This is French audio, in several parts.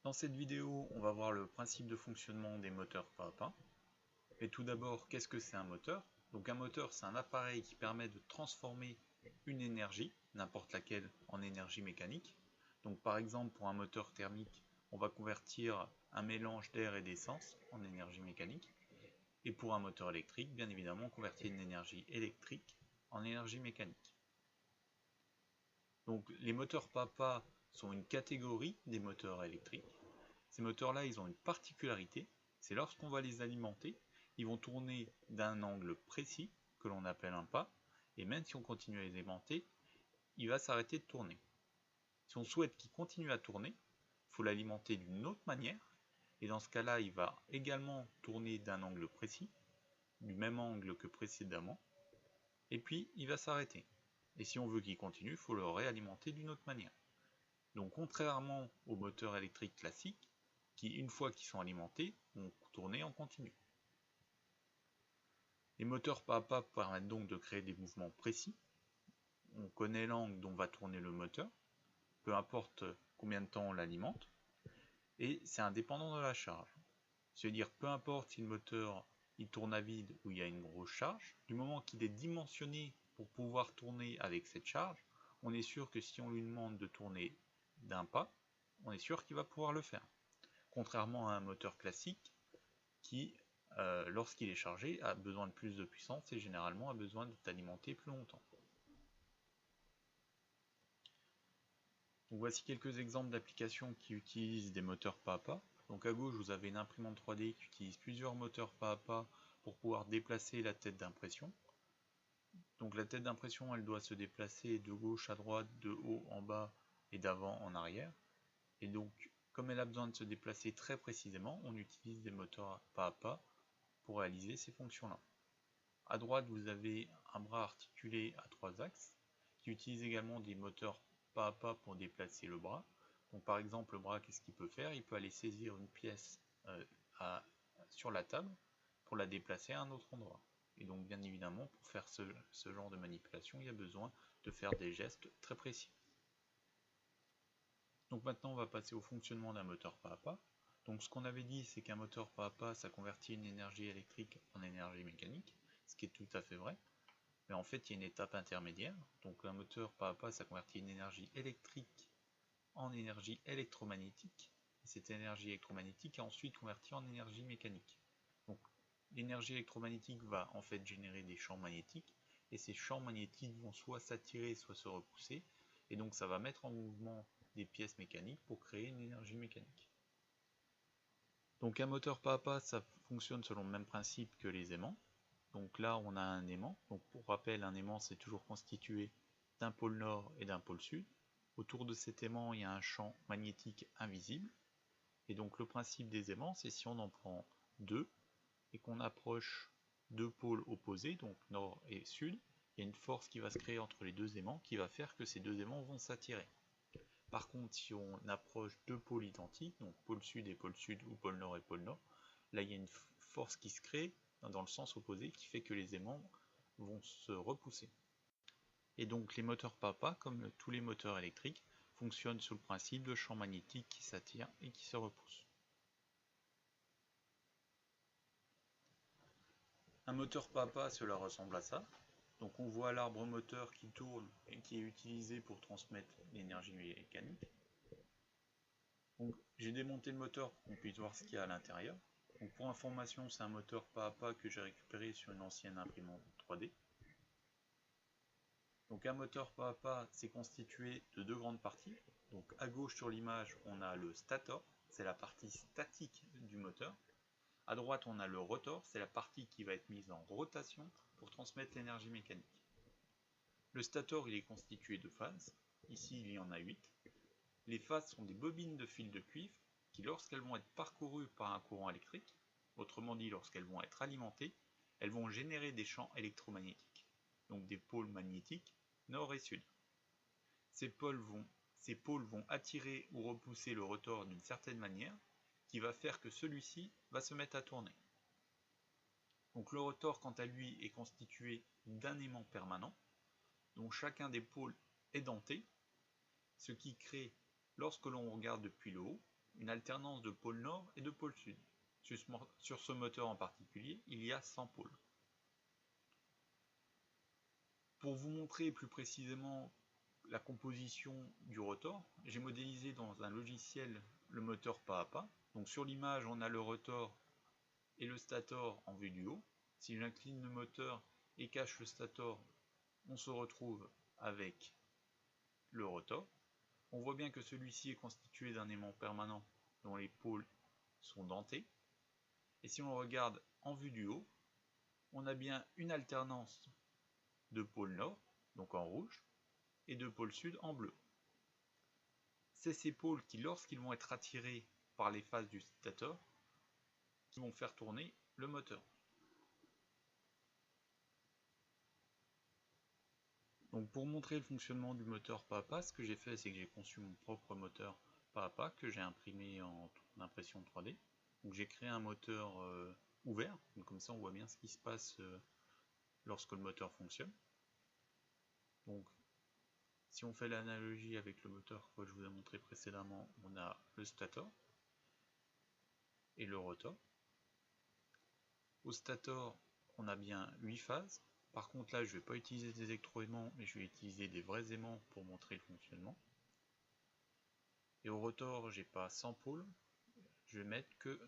Dans cette vidéo, on va voir le principe de fonctionnement des moteurs pas à pas. Mais tout d'abord, qu'est-ce que c'est un moteur? Donc un moteur, c'est un appareil qui permet de transformer une énergie, n'importe laquelle, en énergie mécanique. Donc par exemple, pour un moteur thermique, on va convertir un mélange d'air et d'essence en énergie mécanique. Et pour un moteur électrique, bien évidemment, on convertit une énergie électrique en énergie mécanique. Donc les moteurs pas à pas sont une catégorie des moteurs électriques. Ces moteurs-là, ils ont une particularité, c'est lorsqu'on va les alimenter, ils vont tourner d'un angle précis, que l'on appelle un pas, et même si on continue à les alimenter, il va s'arrêter de tourner. Si on souhaite qu'il continue à tourner, il faut l'alimenter d'une autre manière, et dans ce cas-là, il va également tourner d'un angle précis, du même angle que précédemment, et puis il va s'arrêter. Et si on veut qu'il continue, il faut le réalimenter d'une autre manière. Donc contrairement aux moteurs électriques classiques, qui une fois qu'ils sont alimentés, vont tourner en continu. Les moteurs pas à pas permettent donc de créer des mouvements précis. On connaît l'angle dont va tourner le moteur, peu importe combien de temps on l'alimente, et c'est indépendant de la charge. C'est-à-dire peu importe si le moteur il tourne à vide ou il y a une grosse charge, du moment qu'il est dimensionné pour pouvoir tourner avec cette charge, on est sûr que si on lui demande de tourner d'un pas, on est sûr qu'il va pouvoir le faire. Contrairement à un moteur classique qui, lorsqu'il est chargé, a besoin de plus de puissance et généralement a besoin d'être alimenté plus longtemps. Donc voici quelques exemples d'applications qui utilisent des moteurs pas à pas. Donc à gauche, vous avez une imprimante 3D qui utilise plusieurs moteurs pas à pas pour pouvoir déplacer la tête d'impression. Donc la tête d'impression, elle doit se déplacer de gauche à droite, de haut en bas et d'avant en arrière. Et donc, comme elle a besoin de se déplacer très précisément, on utilise des moteurs pas à pas pour réaliser ces fonctions-là. À droite, vous avez un bras articulé à 3 axes qui utilise également des moteurs pas à pas pour déplacer le bras. Donc par exemple, le bras, qu'est-ce qu'il peut faire? Il peut aller saisir une pièce sur la table pour la déplacer à un autre endroit. Et donc bien évidemment, pour faire ce genre de manipulation, il y a besoin de faire des gestes très précis. Donc maintenant, on va passer au fonctionnement d'un moteur pas à pas. Donc ce qu'on avait dit, c'est qu'un moteur pas à pas, ça convertit une énergie électrique en énergie mécanique, ce qui est tout à fait vrai. Mais en fait, il y a une étape intermédiaire. Donc un moteur pas à pas, ça convertit une énergie électrique en énergie électromagnétique. Et cette énergie électromagnétique est ensuite convertie en énergie mécanique. Donc l'énergie électromagnétique va en fait générer des champs magnétiques. Et ces champs magnétiques vont soit s'attirer, soit se repousser. Et donc ça va mettre en mouvement des pièces mécaniques pour créer une énergie mécanique. Donc un moteur pas à pas, ça fonctionne selon le même principe que les aimants. Donc là on a un aimant. Donc pour rappel, un aimant c'est toujours constitué d'un pôle nord et d'un pôle sud. Autour de cet aimant il y a un champ magnétique invisible. Et donc le principe des aimants, c'est si on en prend deux et qu'on approche deux pôles opposés, donc nord et sud, il y a une force qui va se créer entre les deux aimants qui va faire que ces deux aimants vont s'attirer. Par contre, si on approche deux pôles identiques, donc pôle sud ou pôle nord et pôle nord, là il y a une force qui se crée dans le sens opposé qui fait que les aimants vont se repousser. Et donc les moteurs pas à pas, comme tous les moteurs électriques, fonctionnent sous le principe de champ magnétique qui s'attire et qui se repousse. Un moteur pas à pas, cela ressemble à ça. Donc on voit l'arbre moteur qui tourne et qui est utilisé pour transmettre l'énergie mécanique. Donc j'ai démonté le moteur pour qu'on puisse voir ce qu'il y a à l'intérieur. Donc pour information, c'est un moteur pas à pas que j'ai récupéré sur une ancienne imprimante 3D. Donc un moteur pas à pas, c'est constitué de deux grandes parties. Donc à gauche sur l'image, on a le stator, c'est la partie statique du moteur. À droite, on a le rotor, c'est la partie qui va être mise en rotation pour transmettre l'énergie mécanique. Le stator, il est constitué de phases. Ici, il y en a 8. Les phases sont des bobines de fil de cuivre qui, lorsqu'elles vont être parcourues par un courant électrique, autrement dit lorsqu'elles vont être alimentées, elles vont générer des champs électromagnétiques, donc des pôles magnétiques nord et sud. Ces pôles vont attirer ou repousser le rotor d'une certaine manière, qui va faire que celui-ci va se mettre à tourner. Donc le rotor, quant à lui, est constitué d'un aimant permanent, dont chacun des pôles est denté, ce qui crée, lorsque l'on regarde depuis le haut, une alternance de pôle nord et de pôle sud. Sur ce moteur en particulier, il y a 100 pôles. Pour vous montrer plus précisément la composition du rotor, j'ai modélisé dans un logiciel le moteur pas à pas. Donc sur l'image, on a le rotor et le stator en vue du haut. Si j'incline le moteur et cache le stator, on se retrouve avec le rotor. On voit bien que celui-ci est constitué d'un aimant permanent dont les pôles sont dentés. Et si on regarde en vue du haut, on a bien une alternance de pôle nord, donc en rouge, et de pôle sud en bleu. C'est ces pôles qui, lorsqu'ils vont être attirés par les phases du stator, qui vont faire tourner le moteur. Donc pour montrer le fonctionnement du moteur pas à pas, ce que j'ai fait, c'est que j'ai conçu mon propre moteur pas à pas que j'ai imprimé en impression 3D. Donc j'ai créé un moteur ouvert, donc comme ça on voit bien ce qui se passe lorsque le moteur fonctionne. Donc si on fait l'analogie avec le moteur que je vous ai montré précédemment, on a le stator et le rotor. Au stator, on a bien 8 phases. Par contre là, je ne vais pas utiliser des électroaimants, mais je vais utiliser des vrais aimants pour montrer le fonctionnement. Et au rotor, j'ai pas 100 pôles, je vais mettre que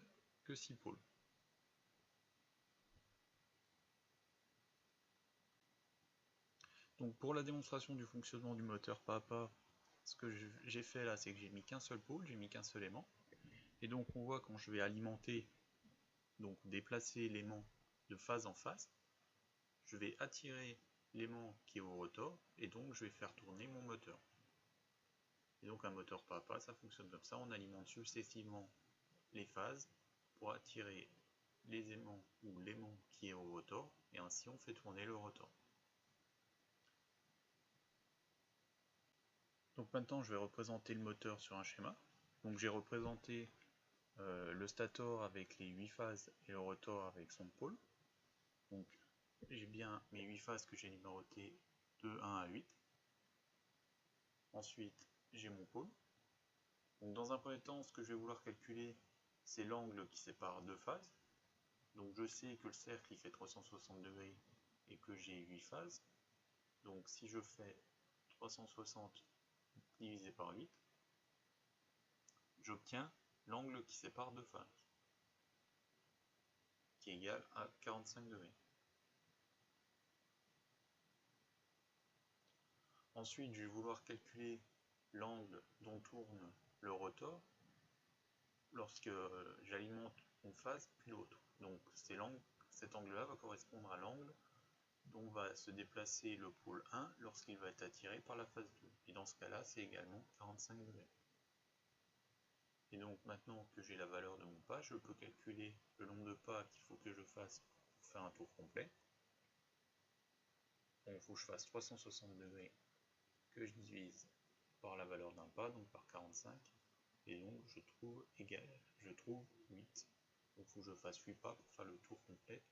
6 pôles. Donc pour la démonstration du fonctionnement du moteur pas à pas, ce que j'ai fait là, c'est que j'ai mis qu'un seul pôle, j'ai mis qu'un seul aimant. Et donc on voit quand je vais alimenter, donc déplacer l'aimant de phase en phase, je vais attirer l'aimant qui est au rotor, et donc je vais faire tourner mon moteur. Et donc un moteur pas à pas, ça fonctionne comme ça, on alimente successivement les phases pour attirer les aimants ou l'aimant qui est au rotor, et ainsi on fait tourner le rotor. Donc maintenant je vais représenter le moteur sur un schéma. Donc j'ai représenté le stator avec les 8 phases et le rotor avec son pôle. Donc j'ai bien mes 8 phases que j'ai numérotées de 1 à 8. Ensuite j'ai mon pôle. Donc dans un premier temps, ce que je vais vouloir calculer, c'est l'angle qui sépare deux phases. Donc je sais que le cercle il fait 360 degrés et que j'ai 8 phases. Donc si je fais 360 divisé par 8, j'obtiens l'angle qui sépare deux phases, qui est égal à 45 degrés. Ensuite, je vais vouloir calculer l'angle dont tourne le rotor lorsque j'alimente une phase puis l'autre. Donc cet angle-là va correspondre à l'angle dont va se déplacer le pôle 1 lorsqu'il va être attiré par la phase 2. Et dans ce cas-là, c'est également 45 degrés. Et donc maintenant que j'ai la valeur de mon pas, je peux calculer le nombre de pas qu'il faut que je fasse pour faire un tour complet. Donc il faut que je fasse 360 degrés que je divise par la valeur d'un pas, donc par 45, et donc je trouve 8. Donc il faut que je fasse 8 pas pour faire le tour complet.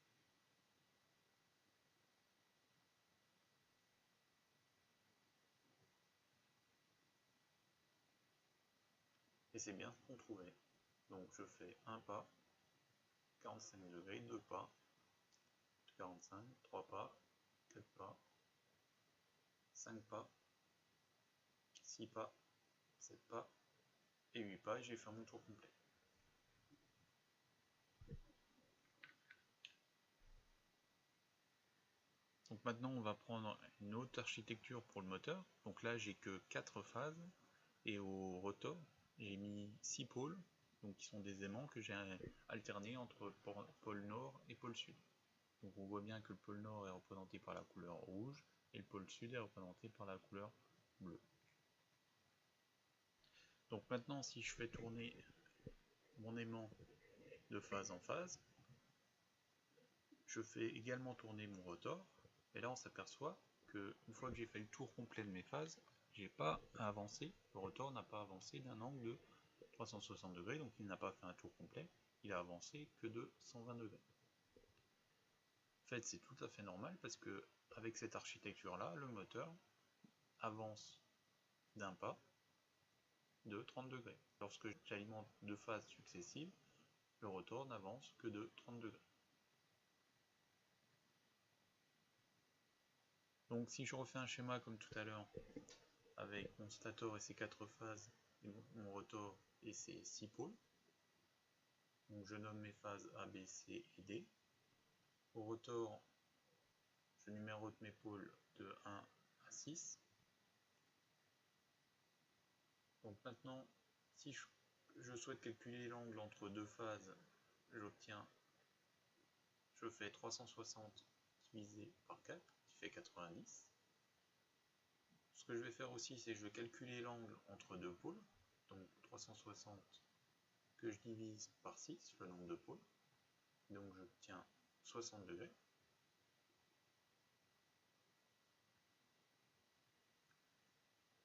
Et c'est bien ce qu'on trouvait. Donc je fais un pas, 45 degrés, 2 pas, 45, 3 pas, 4 pas, 5 pas, 6 pas, 7 pas, et 8 pas, et j'ai fait mon tour complet. Donc maintenant on va prendre une autre architecture pour le moteur. Donc là j'ai que 4 phases, et au rotor j'ai mis 6 pôles, donc qui sont des aimants que j'ai alternés entre pôle nord et pôle sud. Donc on voit bien que le pôle nord est représenté par la couleur rouge, et le pôle sud est représenté par la couleur bleue. Donc maintenant si je fais tourner mon aimant de phase en phase, je fais également tourner mon rotor, et là on s'aperçoit que une fois que j'ai fait le tour complet de mes phases, j'ai pas avancé, le rotor n'a pas avancé d'un angle de 360 degrés, donc il n'a pas fait un tour complet, il a avancé que de 120 degrés. En fait c'est tout à fait normal parce que avec cette architecture là, le moteur avance d'un pas, de 30 degrés. Lorsque j'alimente deux phases successives, le rotor n'avance que de 30 degrés. Donc si je refais un schéma comme tout à l'heure, avec mon stator et ses 4 phases, et mon rotor et ses 6 pôles, donc je nomme mes phases A, B, C et D. Au rotor, je numérote mes pôles de 1 à 6. Donc maintenant, si je souhaite calculer l'angle entre deux phases, je fais 360 divisé par 4, qui fait 90. Ce que je vais faire aussi, c'est que je vais calculer l'angle entre deux pôles, donc 360 que je divise par 6, le nombre de pôles, donc j'obtiens 60 degrés.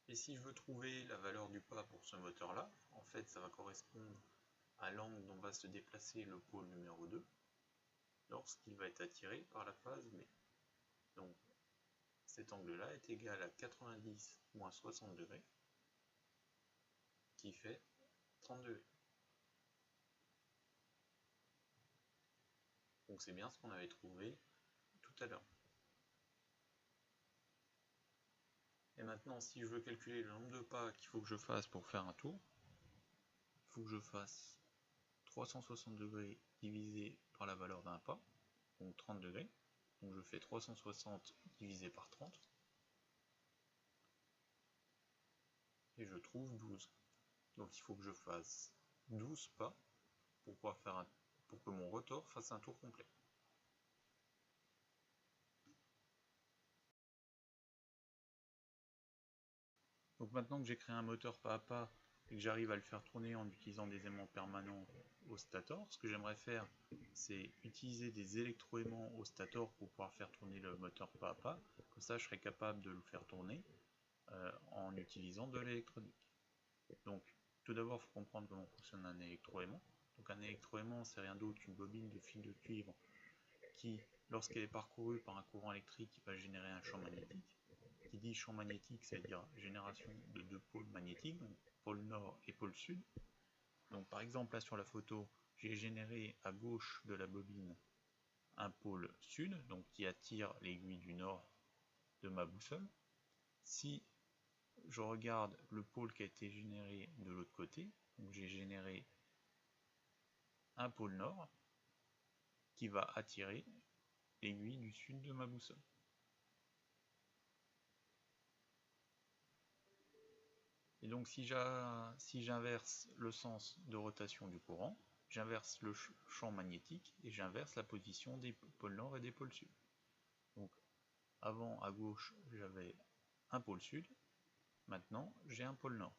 Et si je veux trouver la valeur du pas pour ce moteur-là, en fait ça va correspondre à l'angle dont va se déplacer le pôle numéro 2 lorsqu'il va être attiré par la phase B. Donc cet angle-là est égal à 90 moins 60 degrés, qui fait 30 degrés. Donc c'est bien ce qu'on avait trouvé tout à l'heure. Et maintenant, si je veux calculer le nombre de pas qu'il faut que je fasse pour faire un tour, il faut que je fasse 360 degrés divisé par la valeur d'un pas, donc 30 degrés. Donc je fais 360 divisé par 30, et je trouve 12. Donc il faut que je fasse 12 pas pour que mon rotor fasse un tour complet. Donc maintenant que j'ai créé un moteur pas à pas et que j'arrive à le faire tourner en utilisant des aimants permanents au stator, ce que j'aimerais faire, c'est utiliser des électroaimants au stator pour pouvoir faire tourner le moteur pas à pas. Comme ça, je serai capable de le faire tourner en utilisant de l'électronique. Donc, tout d'abord, il faut comprendre comment fonctionne un électroaimant. Donc, un électroaimant, c'est rien d'autre qu'une bobine de fil de cuivre qui, lorsqu'elle est parcourue par un courant électrique, va générer un champ magnétique. Qui dit champ magnétique, c'est-à-dire génération de deux pôles magnétiques, donc pôle nord et pôle sud. Donc par exemple là sur la photo, j'ai généré à gauche de la bobine un pôle sud, donc qui attire l'aiguille du nord de ma boussole. Si je regarde le pôle qui a été généré de l'autre côté, donc j'ai généré un pôle nord qui va attirer l'aiguille du sud de ma boussole. Et donc si j'inverse le sens de rotation du courant, j'inverse le champ magnétique et j'inverse la position des pôles nord et des pôles sud. Donc avant à gauche j'avais un pôle sud, maintenant j'ai un pôle nord.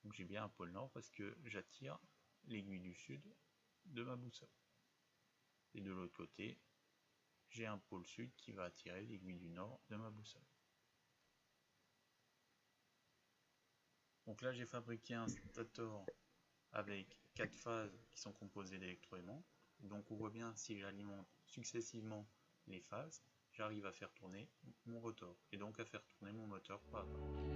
Donc j'ai bien un pôle nord parce que j'attire l'aiguille du sud de ma boussole. Et de l'autre côté, j'ai un pôle sud qui va attirer l'aiguille du nord de ma boussole. Donc là j'ai fabriqué un stator avec 4 phases qui sont composées d'électroaimants. Donc on voit bien, si j'alimente successivement les phases, j'arrive à faire tourner mon rotor et donc à faire tourner mon moteur pas à pas.